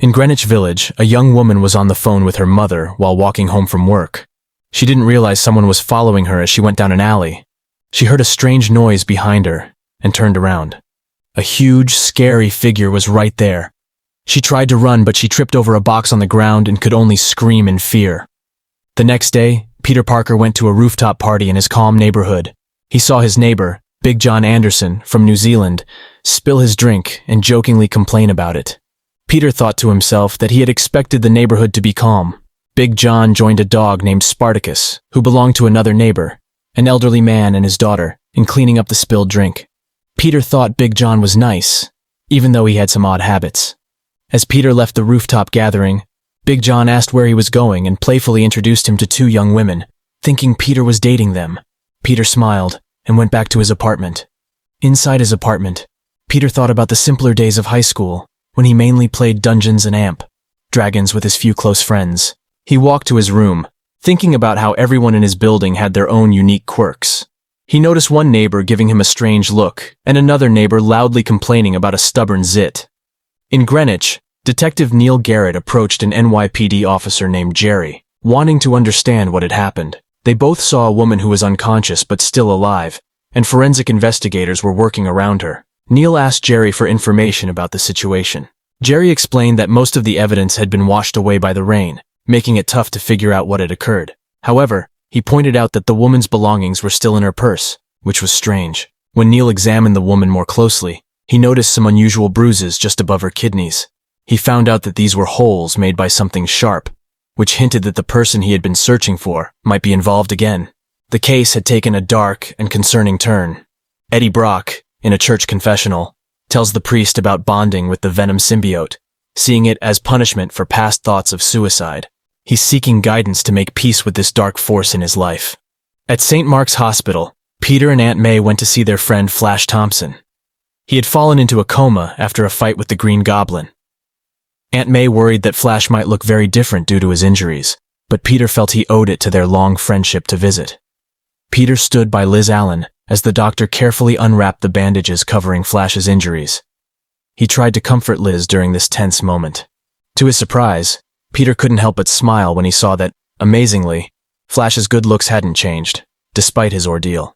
In Greenwich Village, a young woman was on the phone with her mother while walking home from work. She didn't realize someone was following her as she went down an alley. She heard a strange noise behind her and turned around. A huge, scary figure was right there. She tried to run, but she tripped over a box on the ground and could only scream in fear. The next day, Peter Parker went to a rooftop party in his calm neighborhood. He saw his neighbor, Big John Anderson, from New Zealand, spill his drink and jokingly complain about it. Peter thought to himself that he had expected the neighborhood to be calm. Big John joined a dog named Spartacus, who belonged to another neighbor, an elderly man and his daughter, in cleaning up the spilled drink. Peter thought Big John was nice, even though he had some odd habits. As Peter left the rooftop gathering, Big John asked where he was going and playfully introduced him to two young women, thinking Peter was dating them. Peter smiled and went back to his apartment. Inside his apartment, Peter thought about the simpler days of high school, when he mainly played Dungeons and Dragons with his few close friends. He walked to his room, thinking about how everyone in his building had their own unique quirks. He noticed one neighbor giving him a strange look, and another neighbor loudly complaining about a stubborn zit. In Greenwich, Detective Neil Garrett approached an NYPD officer named Jerry, wanting to understand what had happened. They both saw a woman who was unconscious but still alive, and forensic investigators were working around her. Neil asked Jerry for information about the situation. Jerry explained that most of the evidence had been washed away by the rain, making it tough to figure out what had occurred. However, he pointed out that the woman's belongings were still in her purse, which was strange. When Neil examined the woman more closely, he noticed some unusual bruises just above her kidneys. He found out that these were holes made by something sharp, which hinted that the person he had been searching for might be involved again. The case had taken a dark and concerning turn. Eddie Brock, in a church confessional, tells the priest about bonding with the Venom symbiote, seeing it as punishment for past thoughts of suicide. He's seeking guidance to make peace with this dark force in his life. At St. Mark's Hospital, Peter and Aunt May went to see their friend Flash Thompson. He had fallen into a coma after a fight with the Green Goblin. Aunt May worried that Flash might look very different due to his injuries, but Peter felt he owed it to their long friendship to visit. Peter stood by Liz Allen as the doctor carefully unwrapped the bandages covering Flash's injuries. He tried to comfort Liz during this tense moment. To his surprise, Peter couldn't help but smile when he saw that, amazingly, Flash's good looks hadn't changed, despite his ordeal.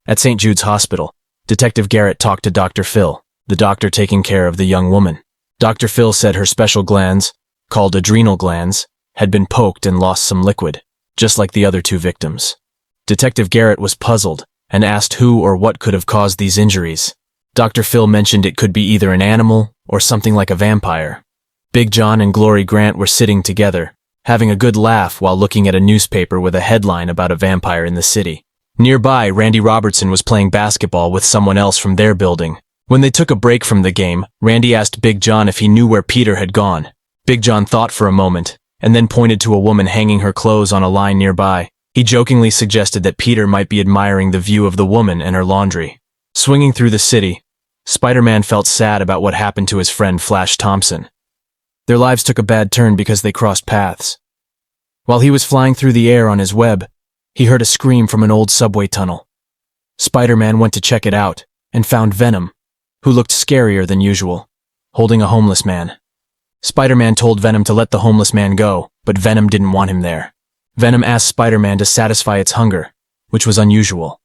At St. Jude's Hospital, Detective Garrett talked to Dr. Phil, the doctor taking care of the young woman. Dr. Phil said her special glands, called adrenal glands, had been poked and lost some liquid, just like the other two victims. Detective Garrett was puzzled and asked who or what could have caused these injuries. Dr. Phil mentioned it could be either an animal or something like a vampire. Big John and Glory Grant were sitting together, having a good laugh while looking at a newspaper with a headline about a vampire in the city. Nearby, Randy Robertson was playing basketball with someone else from their building. When they took a break from the game, Randy asked Big John if he knew where Peter had gone. Big John thought for a moment, and then pointed to a woman hanging her clothes on a line nearby. He jokingly suggested that Peter might be admiring the view of the woman and her laundry. Swinging through the city, Spider-Man felt sad about what happened to his friend Flash Thompson. Their lives took a bad turn because they crossed paths. While he was flying through the air on his web, he heard a scream from an old subway tunnel. Spider-Man went to check it out and found Venom, who looked scarier than usual, holding a homeless man. Spider-Man told Venom to let the homeless man go, but Venom didn't want him there. Venom asked Spider-Man to satisfy its hunger, which was unusual.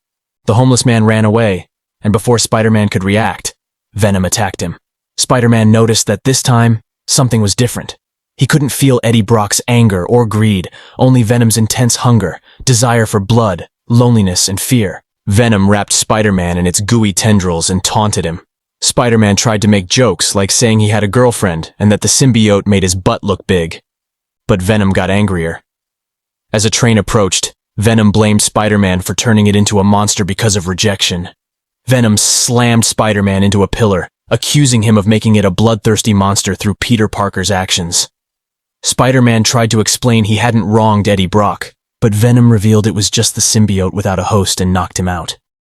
The homeless man ran away, and before Spider-Man could react, Venom attacked him. Spider-Man noticed that this time, something was different. He couldn't feel Eddie Brock's anger or greed, only Venom's intense hunger, desire for blood, loneliness, and fear. Venom wrapped Spider-Man in its gooey tendrils and taunted him. Spider-Man tried to make jokes, like saying he had a girlfriend and that the symbiote made his butt look big. But Venom got angrier. As a train approached, Venom blamed Spider-Man for turning it into a monster because of rejection. Venom slammed Spider-Man into a pillar, accusing him of making it a bloodthirsty monster through Peter Parker's actions. Spider-Man tried to explain he hadn't wronged Eddie Brock, but Venom revealed it was just the symbiote without a host and knocked him out.